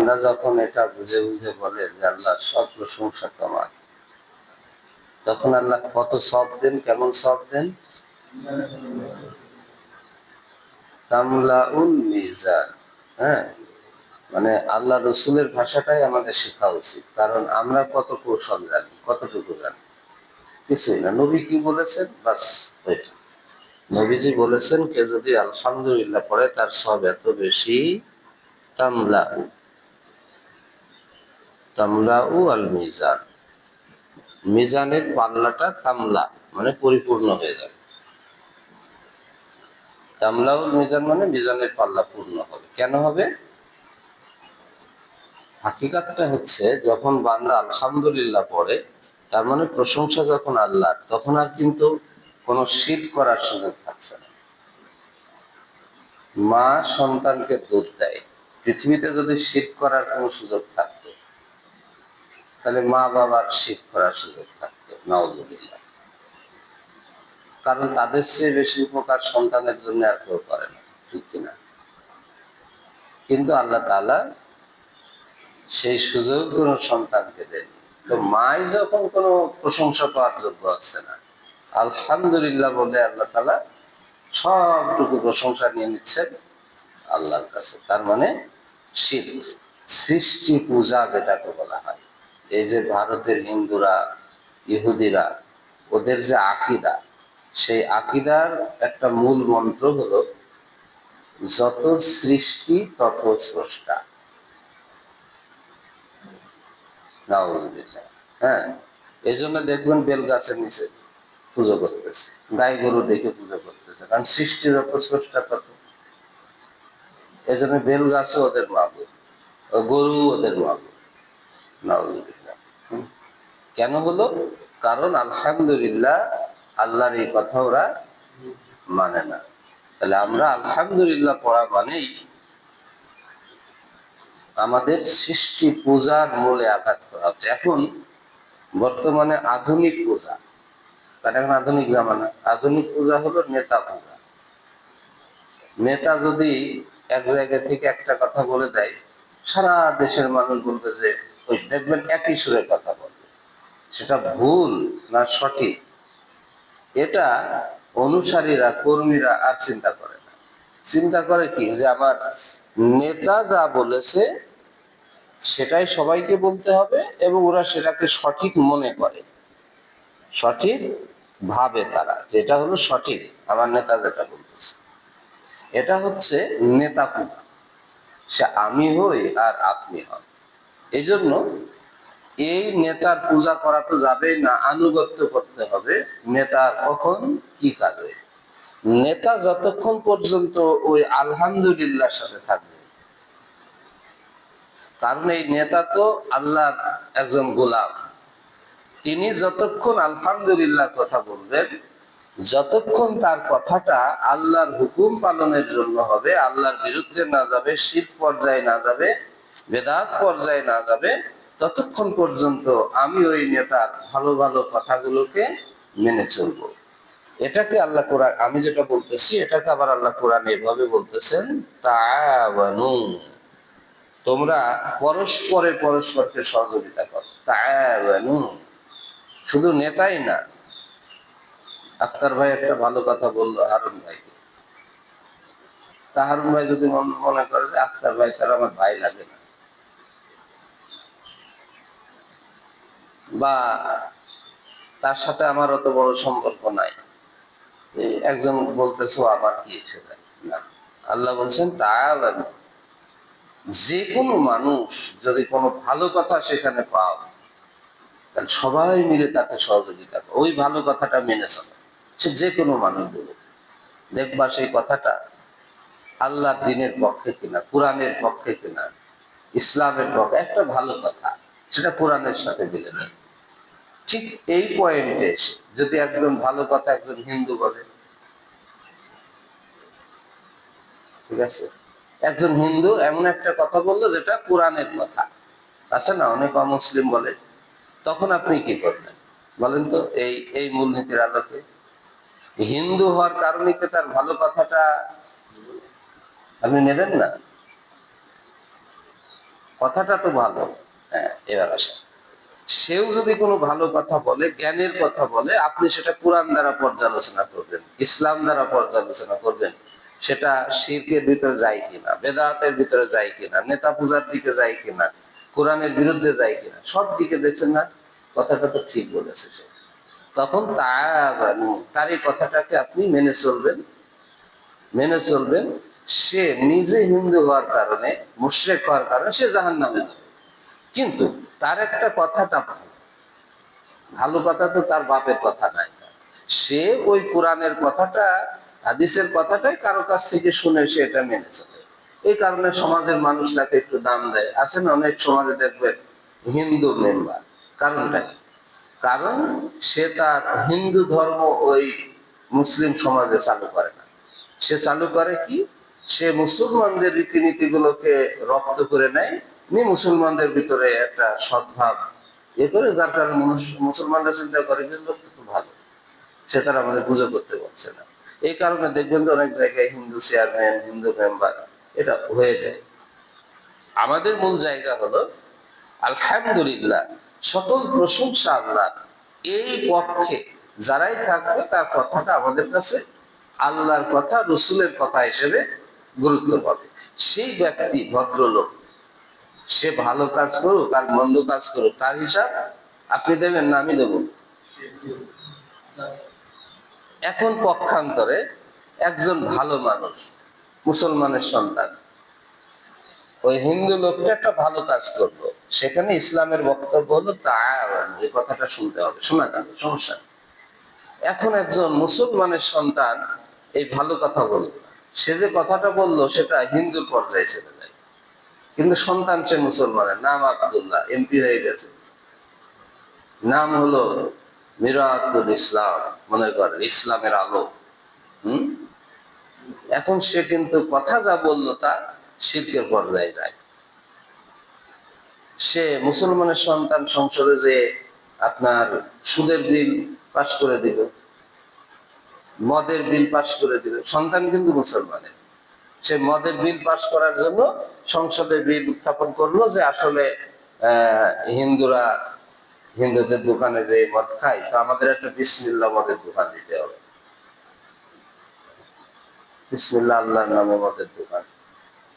আমরা যখন এটা বুঝে বুঝে বলে যে আল্লাহ সব প্রশংসা তোমার, তখন আল্লাহ কত সব দেন, কেমন সব দেন। তামলাউল মিজান। হ্যাঁ, মানে আল্লাহ রসুলের ভাষাটাই আমাদের শেখা উচিত, কারণ আমরা কত কৌশল জানি, কতটুকু জানি, কিছুই না। নবী কি বলেছেন, বাস ওইটা। নবীজি বলেছেন, কে যদি আলহামদুলিল্লাহ পড়ে তার সব এত বেশি। তামলাউ, তামলাউ আল মিজান, মিজানের পাল্লাটা তামলা মানে পরিপূর্ণ হয়ে যাবে। তামলাউল মিজান মানে মিজানের পাল্লা পূর্ণ হবে। কেন হবে? হাকিকাতটা হচ্ছে, যখন বান্দা আলহামদুলিল্লাহ পড়ে, তার মানে প্রশংসা যখন আল্লাহর, তখন আর কিন্তু কোনো শিরক করার সুযোগ থাকছে না। মা সন্তানকে দুধ দেয়, পৃথিবীতে যদি শিরক করার কোনো সুযোগ থাকতো, তাহলে মা বাবার শিরক করার সুযোগ থাকতো, নাউযুবিল্লাহ। কারণ তাদের চেয়ে বেশি উপকার সন্তানের জন্য আর কেউ করে না, ঠিক কিনা? কিন্তু আল্লাহ তাআলা সেই সুযোগ কোন সন্তানকে দেননি। তো মাই যখন কোনো প্রশংসা পাওয়ার যোগ্য আছে না, আলহামদুলিল্লাহ বলে আল্লাহ তাআলা সবটুকু প্রশংসা নিয়ে নিচ্ছেন আল্লাহর কাছে। তার মানে শিরক, সৃষ্টি পূজা যেটাকে বলা হয়। এই যে ভারতের হিন্দুরা, ইহুদিরা, ওদের যে আকীদা, সেই আকীদার একটা মূল মন্ত্র হলো, যত সৃষ্টি তত স্রষ্টা। নাউযুবিল্লাহ। হ্যাঁ, এই জন্য দেখবেন বেল গাছের নিচে পুজো করতেছে, গাই গরু দেখে পুজো করতেছে, কারণ সৃষ্টির যত স্রষ্টা তত। এই জন্য বেল গাছও ওদের মাবুদ, গরু ওদের মাবুদ। নাউযুবিল্লাহ। কেন হলো? কারণ আলহামদুলিল্লাহ আল্লাহর এই কথা ওরা মানে না। তাহলে আমরা আলহামদুলিল্লাহ পড়া মানেই আমাদের সৃষ্টি পূজার মূলে আঘাত করা হচ্ছে। এখন বর্তমানে আধুনিক পূজা, কারণ এখন আধুনিক জামানা, আধুনিক পূজা হলো নেতা পূজা। নেতা যদি এক জায়গা থেকে একটা কথা বলে দেয়, সারা দেশের মানুষ বলবে যে, ওই দেখবেন একই সুরে কথা বলবে। সেটা ভুল না সঠিক, এটা অনুসারীরা, কর্মীরা আর চিন্তা করে না। চিন্তা করে কি, যে আমার নেতা যা বলেছে সেটাই সবাইকে বলতে হবে, এবং ওরা সেটাকে সঠিক মনে করে, সঠিক ভাবে তারা, যেটা হলো সঠিক, আমার নেতা যেটা বলতেছে। এটা হচ্ছে নেতা পূজা, সে আমি হই আর আপনি হন। এই জন্য এই নেতার পূজা করা তো যাবেই না, আনুগত্য করতে হবে নেতার কখন কি কাজে। নেতা যতক্ষণ পর্যন্ত ওই আলহামদুলিল্লাহ সাথে থাকবে, কারণ এই নেতা তো আল্লাহর একজন গোলাম, তিনি যতক্ষণ আলহামদুলিল্লাহ কথা বলবেন, যতক্ষণ তার কথাটা আল্লাহর হুকুম পালনের জন্য হবে, আল্লাহর বিরুদ্ধে না যাবে, শিরক পর্যায়ে না যাবে, বেদাত পর্যায়ে না যাবে, ততক্ষণ পর্যন্ত আমি ওই নেতার ভালো ভালো কথাগুলোকে মেনে চলব। এটাকে আল্লাহ কোরআন, আমি যেটা বলতেছি এটাকে আবার আল্লাহ কোরআন এভাবে বলতেছেন, তাআওয়ানু, তোমরা পরস্পরে পরস্পরকে সহযোগিতা করো। তাআওয়ানু, শুধু নেতাই না। আক্তার ভাই একটা ভালো কথা বললো হারুন ভাইকে, তা হারুন ভাই যদি মনে করে যে আক্তার ভাই তার আমার ভাই লাগে না, বা তার সাথে আমার অত বড় সম্পর্ক নাই, একজন বলতেছো আমার কি সেটা না। আল্লাহ বলছেন তাআওয়ানু, যে কোনো মানুষ যদি কোনো ভালো কথা সেখানে পাও, তাহলে সবাই মিলে তাকে সহযোগিতা করো, ওই ভালো কথাটা মেনে চলো। সে যে কোনো মানুষ বলুক, দেখবা সেই কথাটা আল্লাহর দ্বীনের পক্ষে কিনা, কোরআনের পক্ষে কিনা, ইসলামের পক্ষে, একটা ভালো কথা সেটা কোরআনের সাথে মিলে যায়। ঠিক এই পয়েন্টে এসে যদি একজন ভালো কথা একজন হিন্দু বলে, ঠিক আছে, একজন হিন্দু এমন একটা কথা বললো যেটা কোরআনের কথা, আছে না অনেক অমুসলিম বলে, তখন আপনি কি করবেন বলেন তো? এই এই মূলনীতির আলোকে হিন্দু হওয়ার কারণে কি তার ভালো কথাটা আপনি নেবেন না? কথাটা তো ভালো। হ্যাঁ, এবার আসেন, সেও যদি কোনো ভালো কথা বলে, জ্ঞানের কথা বলে, আপনি সেটা কোরআন দ্বারা পর্যালোচনা করবেন, ইসলাম দ্বারা পর্যালোচনা করবেন, সেটা শিরকের ভিতরে যায় কিনা, বেদাতের ভিতরে যায় কিনা, নেতা পূজার দিকে যায় কিনা, কোরআনের বিরুদ্ধে যায় কিনা, সব দিকে দেখছেন না, কথাটা তো ঠিক বলেছে সে। তখন তার এই কথাটাকে আপনি মেনে চলবেন। সে নিজে হিন্দু হওয়ার কারণে, মুশরিক হওয়ার কারণে সে জাহান্নামে যাবে, কিন্তু তার একটা কথাটা ভালো, ভালো কথা তো তার বাপের কথা নাই, সে ওই কোরআনের কথাটা, হাদিসের কথাটাই কারো কাছ থেকে শুনে সে এটা মেনে চলে। এই কারণে সমাজের মানুষ তাকে একটু দাম দেয়। আছে না অনেক সমাজে দেখবেন হিন্দু মেম্বার, কারণটা কি? কারণ সে তার হিন্দু ধর্ম ওই মুসলিম সমাজে চালু করে না, সে চালু করে কি, সে মুসলমানদের রীতিনীতি গুলোকে রপ্ত করে নেয়, মুসলমানদের ভিতরে একটা সদ্ভাব এ করে, যার কারণে মুসলমানরা চিন্তা করে যে লোক তো ভালো, সে তারা আমাদের পুজো করতে পারছে না। এই কারণে দেখবেন যে অনেক জায়গায় হিন্দু চেয়ারম্যান, হিন্দু মেম্বার এটা হয়ে যায়। আমাদের মূল জায়গা হলো আলহামদুলিল্লাহ, সকল প্রশংসা আল্লাহ, এই পক্ষে যারাই থাকবে তার কথাটা আমাদের কাছে আল্লাহর কথা, রসুলের কথা হিসেবে গুরুত্ব পাবে। সেই ব্যক্তি ভদ্রলোক, সে ভালো কাজ করুক আর মন্দ কাজ করুক, তার হিসাব আপনি দেবেন না আমি দেবো? এখন পক্ষান্তরে একজন ভালো মানুষ, মুসলমানের সন্তান, ওই হিন্দু লোকটা একটা ভালো কাজ করলো, সেখানে ইসলামের বক্তব্য হলো তাআওয়ান, এই কথাটা শুনতে হবে, শোনা যাবে, সমস্যা নেই। এখন একজন মুসলমানের সন্তান এই ভালো কথা বলল, সে যে কথাটা বললো সেটা হিন্দুর পর্যায়ে চলে যায়, কিন্তু সন্তান সে মুসলমানের, নাম আব্দুল্লাহ, এমপি হয়ে গেছে, নাম হলো মিরাতুল ইসলাম, মনে করেন ইসলামের আলো। হম এখন সে কিন্তু কথা যা বললো তা শিরকের পর্যায়ে যায়। সে মুসলমানের সন্তান সংসদে যে আপনার সুদের বিল পাশ করে দিল, মদের বিল পাশ করে দিল, সন্তান কিন্তু মুসলমানের, সে মদের বিল পাশ করার জন্য সংসদে বিল উত্থাপন করলো যে আসলে হিন্দুরা, হিন্দুদের দোকানে যে মদ খায়, তো আমাদের একটা বিসমিল্লাহ মদের দোকান দিতে হবে, বিসমিল্লাহ আল্লাহর নামে মদের দোকান,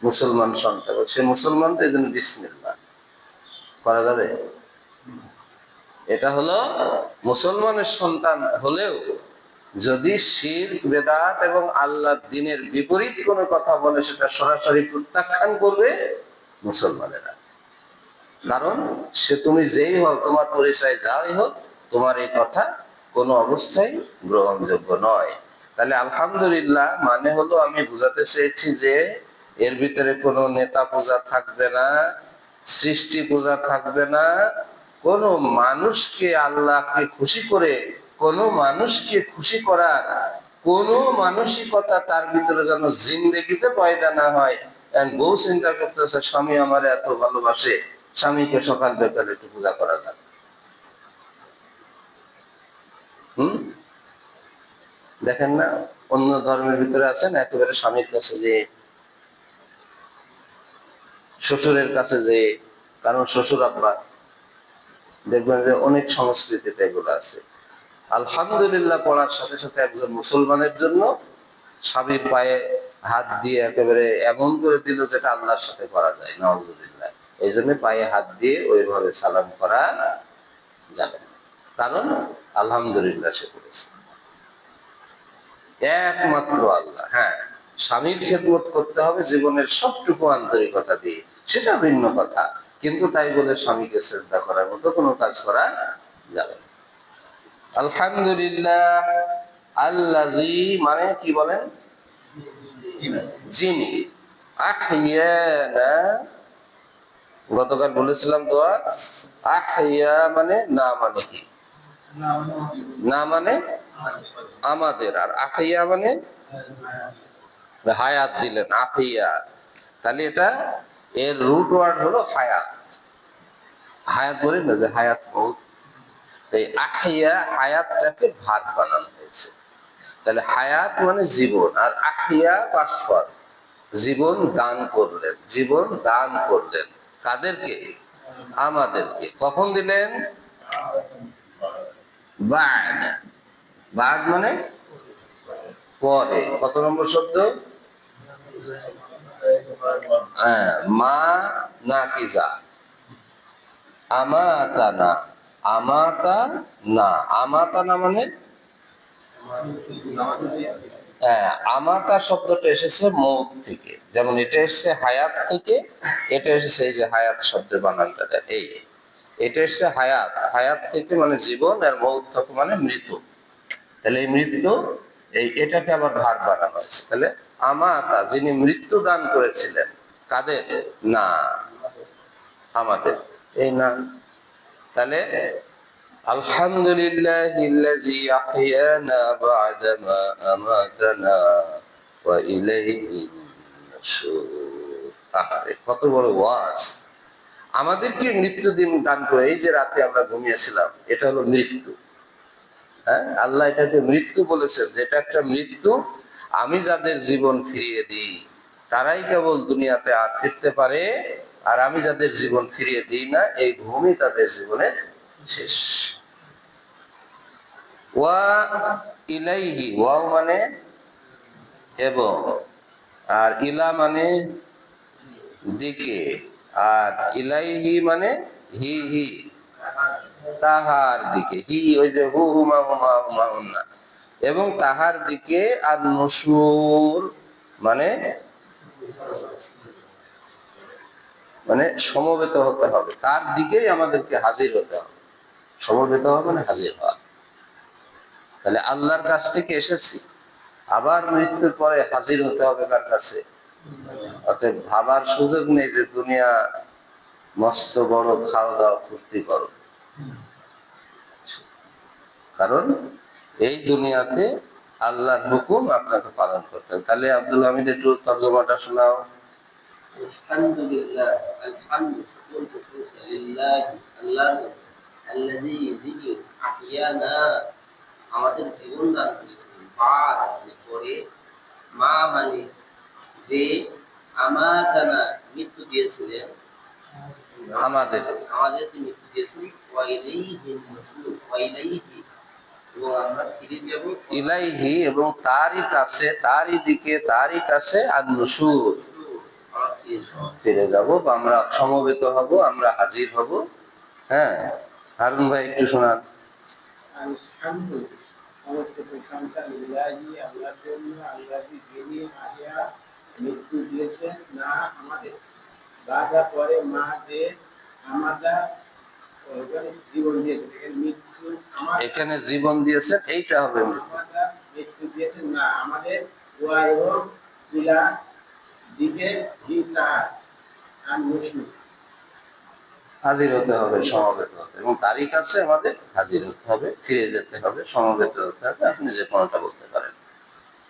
মুসলমান সন্তান, সে মুসলমান তো এই জন্য বিসমিল্লাহ করা যাবে? এটা হলো মুসলমানের সন্তান হলেও যদি শিরক, বেদাত এবং আল্লাহর দ্বীনের বিপরীত কোনো কথা বলে, সেটা সরাসরি প্রত্যাখ্যান করবে মুসলমানেরা। কারণ সে তুমি যেই হোক, তোমার পরিচয় যাই হোক, তোমার এই কথা কোনো অবস্থায় গ্রহণযোগ্য নয়। তাহলে আলহামদুলিল্লাহ মানে হলো, আমি বুঝাতে চেয়েছি যে এর ভিতরে কোনো নেতা পূজা থাকবে না, সৃষ্টি পূজা থাকবে না, কোন মানুষকে, আল্লাহকে খুশি করে কোন মানুষকে খুশি করার কোন মানসিকতা তার ভিতরে যেন জিন্দেগিতে পয়দা না হয়। বউ চিন্তা করতেছে স্বামী আমার এত ভালোবাসে, স্বামীকে সকাল বিকালে একটু পূজা করা যাবে। দেখেন না, অন্য ধর্মের ভিতরে আছেন একেবারে স্বামীর কাছে যে, শ্বশুরের কাছে যে, কারণ শ্বশুর আব্বা, দেখবেন যে অনেক সংস্কৃতিতে এগুলো আছে। আলহামদুলিল্লাহ পড়ার সাথে সাথে একজন মুসলমানের জন্য স্বামীর পায়ে হাত দিয়ে একেবারে এমন করে দিল যেটা আল্লাহর সাথে করা যায়, নাউজুবিল্লাহ। এই জন্য পায়ে হাত দিয়ে ওইভাবে সালাম করা যাবে না, কারণ আলহামদুলিল্লাহ সে করেছে একমাত্র আল্লাহ। হ্যাঁ, স্বামীর খেদমত করতে হবে জীবনের সবটুকু আন্তরিকতা দিয়ে, সেটা ভিন্ন কথা, কিন্তু তাই বলে স্বামীকে সেজদা করার মতো কোনো কাজ করা যাবে না। আলহামদুলিল্লাহ আল্লাযী মানে কি বলেন, যিনি, আহইয়ানা, গতকাল বলেছিলাম দোয়া, আহইয়া মানে না, মানে কি না, মানে আমাদের, আর আহইয়া মানে হায়াত দিলেন, আহইয়া, তাহলে এটা এর রুট ওয়ার্ড হলো হায়াত। হায়াত বলি না যে হায়াত বহুত, এই আহইয়া হায়াতটাকে ভাগ বানানো হয়েছে। তাহলে হায়াত মানে জীবন, আর আহিয়া পাস্ট ফর্ম, জীবন দান করলেন, জীবন দান করলেন কাদেরকে? আমাদেরকে। কখন দিলেন? বাদ। বাদ মানে পরে। কত নম্বর শব্দ? হ্যাঁ, মা নাকিজা। আমাতানা। আমাতানা। আমাতানা মানে হ্যাঁ, আমাতা শব্দটা এসেছে মৌত থেকে, যেমন এটা এসেছে হায়াত থেকে, এটা এসেছে এই যে হায়াত শব্দের বানানটা দেয় এই, এটা এসেছে হায়াত, হায়াত থেকে মানে জীবন, আর মৌত থেকে মানে মৃত্যু। তাহলে এই মৃত্যু, এটাকে আবার ভার বানানো হয়েছে। তাহলে আমাতা, যিনি মৃত্যু দান করেছিলেন, কাদের? না, আমাদের। এই না, তাহলে আলহামদুলিল্লাহিল্লাযী আহইয়ানা বা'দা মা আমাতানা ওয়া ইলাইহিন নুশুর। কত বড় ওয়াজ! আমাদেরকে মৃত্যু দিন দান করে, এই যে রাতে আমরা ঘুমিয়েছিলাম, এটা হলো মৃত্যু। হ্যাঁ, আল্লাহ এটাকে মৃত্যু বলেছেন, যেটা একটা মৃত্যু। আমি যাদের জীবন ফিরিয়ে দিই তারাই কেবল দুনিয়াতে আর ফিরতে পারে, আর আমি যাদের জীবন ফিরিয়ে দিই না, এই ঘুমই তাদের জীবনের শেষ। ওয়া ইলাইহি, ওয়াও মানে এবং, আর ইলা মানে দিকে, আর ইলাইহি মানে হি হি, তাহার দিকে। হি ওই যে হু হুমা হুমা হুমা হুন্না, এবং তাহার দিকে। আর নুশুর মানে মানে সমবেত হতে হবে, তার দিকেই আমাদেরকে হাজির হতে হবে। সমবেত হওয়া মানে হাজির হওয়া। তাহলে আল্লাহর কাছ থেকে এসেছি, আবার মৃত্যুর পরে হাজির হতে হবে কার কাছে? অতএব ভাবার সুযোগ নেই যে দুনিয়া মস্ত বড়, খাওয়া দাওয়া ফুর্তি করো, কারণ এই দুনিয়াতে আল্লাহর হুকুম আপনাকে পালন করতে হবে। তাহলে আব্দুল হামিদ একটু তর্জমাটা শোনাও। আলহামদুলিল্লাহ, আলহামদু সকল প্রশংসা লিল্লাহি আল্লাহর, আল্লাযী যিনি আহইয়ানা আমাদের জীবন দান করেছেন, বাদ মানে পরে, মা মানে যে, আমাতানা মৃত্যু দিয়েছিলেন, আমাদের আমাদেরকে মৃত্যু দিয়েছিলেন, ওয়া ইলাইহিন নুশুর, ওয়া ইলাইহি এবং আমরা ফিরে যাব, ইলাইহি এবং তারই কাছে, তারই দিকে, তারই কাছে, আর নুশুর ফিরে যাব, বা আমরা সমবেত হব, আমরা হাজির হব। হ্যাঁ, হারুন ভাই একটু শোনান। আলহামদু সমস্ত প্রশংসা লিল্লাহি আল্লাহর জন্য, আল্লাহই যিনি আহইয়া মৃত্যু দিয়েছেন না আমাদের, বাদা পরে মা যে আমাদের জীবন দিয়েছেন। এখানে মৃত্যু এখানে জীবন দিয়েছেন, এইটা হবে মৃত্যু। আমাদের মৃত্যু দিয়েছেন না আমাদের, ওয়া এবং ইলা দিকে হি তাহার, আর নুশুর হাজির হতে হবে, সমবেত হতে, এবং তারই কাছে আমাদের হাজির হতে হবে, ফিরে যেতে হবে, সমবেত হতে হবে। আপনি যে কোনটা বলতে পারেন।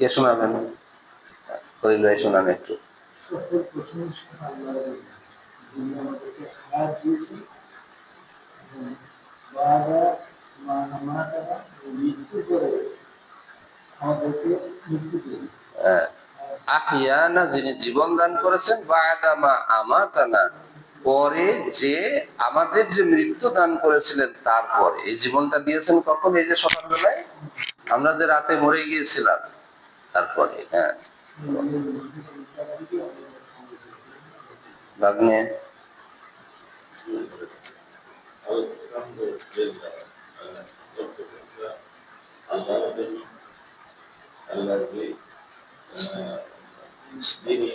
কে শোনাবেন? করিল ভাই শোনান একটু। সকল প্রশংসা আল্লাহর জন্য, যিনি আমাদেরকে হায়াত দিয়েছেন এবং বাবা মা আমাতারা মৃত্যু করে আমাদেরকে মৃত্যু দিয়েছেন। আহিয়ানা যিনি জীবন দান করেছেন, বা'দা মা আমাতানা পরে যে আমাদের যে মৃত্যু দান করেছিলেন, তারপরে এই জীবনটা দিয়েছেন কখন? এই যে সকালবেলায় আমরা যে রাতে মরে গিয়েছিলাম, তারপরে। হ্যাঁ, ভাগ্নে যিনি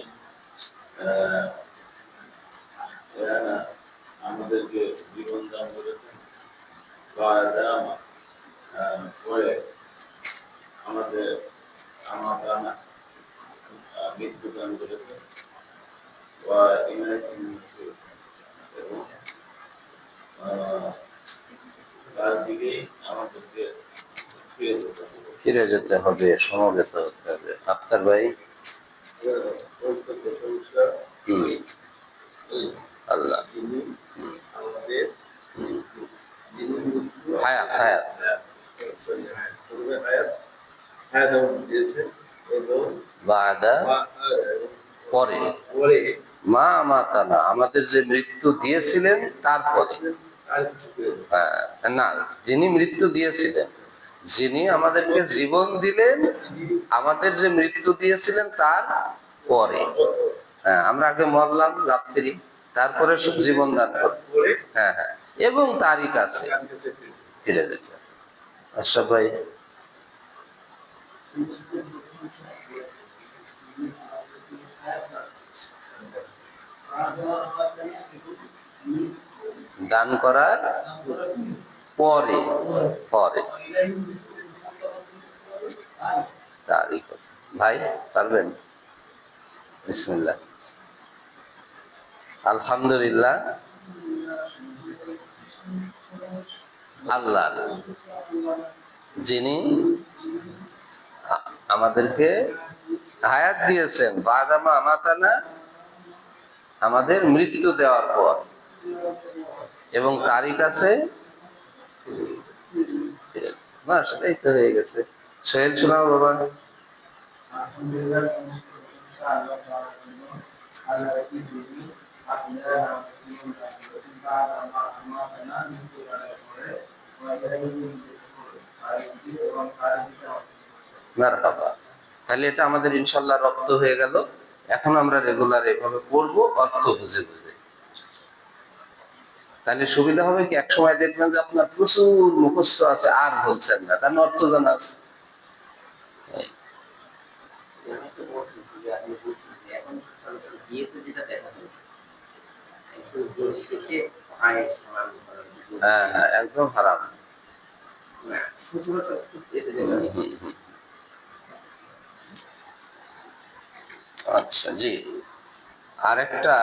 আমাদেরকে জীবন দান করেছেন, পরে আমাদের আমাদানা মৃত্যু দান করেছেন, এবং তার দিকেই আমাদেরকে ফিরে যেতে হবে, সমবেত হতে হবে। আক্তার ভাই। আল্লাহ আমাদের হায়াত, হায়াত দিয়েছেন, এবং বা'দা পরে, পরে মা আমাতানা, আমাদের যে মৃত্যু দিয়েছিলেন তারপরে। আর কিছু করে দেন। হ্যাঁ, না, যিনি মৃত্যু দিয়েছিলেন, যিনি আমাদেরকে জীবন দিলেন, আমাদের যে মৃত্যু দিয়েছিলেন তার পরে। হ্যাঁ, আমরা আগে মরলাম রাত্রি, তারপরে জীবন দান করব। করে হ্যাঁ হ্যাঁ, এবং তারই কাছে তার কাছে ফিরে যান। ফিরে যেতে হবে। আশরাফ ভাই, দান করার পরে, পরে তারই কথা। ভাই পারবেন? বিসমিল্লাহ। আলহামদুলিল্লাহ আল্লাহ, যিনি আমাদেরকে হায়াত দিয়েছেন, বাদামা আমাতানা, আমাদের মৃত্যু দেওয়ার পর, এবং তারই কাছে ফিরে যেতে। বাস, এই তো হয়ে গেছে। সোহেল শোনাও বাবা। আলহামদুলিল্লাহ, সমস্ত প্রশংসা আল্লাহ তাআলার জন্য। আল্লাহ কি যিনি আপনারা জীবন দান করেছেন, আমাতানা মৃত্যু দানের পরে, এবং তারই দিকে মারহাবা। তাহলে এটা আমাদের ইনশাল্লাহ রপ্ত হয়ে গেল। এখন আমরা রেগুলার এভাবে পড়বো, অর্থ বুঝে বুঝে। তাহলে সুবিধা হবে কি, এক সময় দেখবেন যে আপনার প্রচুর মুখস্থ আছে আর বলছেন না, কারণ অর্থ জানা আছে। আমি তো বলতেছি যে আপনি বলছেন যে এখন সরাসরি বিয়েতে যেটা দেখা যায় একটু দিন শেষে ভাইয়ের সালাম করার বিষয়। হ্যাঁ হ্যাঁ, একদম হারাম। না, সচরাচর একটু এতে দেখা হুম, যায়। হুম, হুম। আচ্ছা, জি। আরেকটা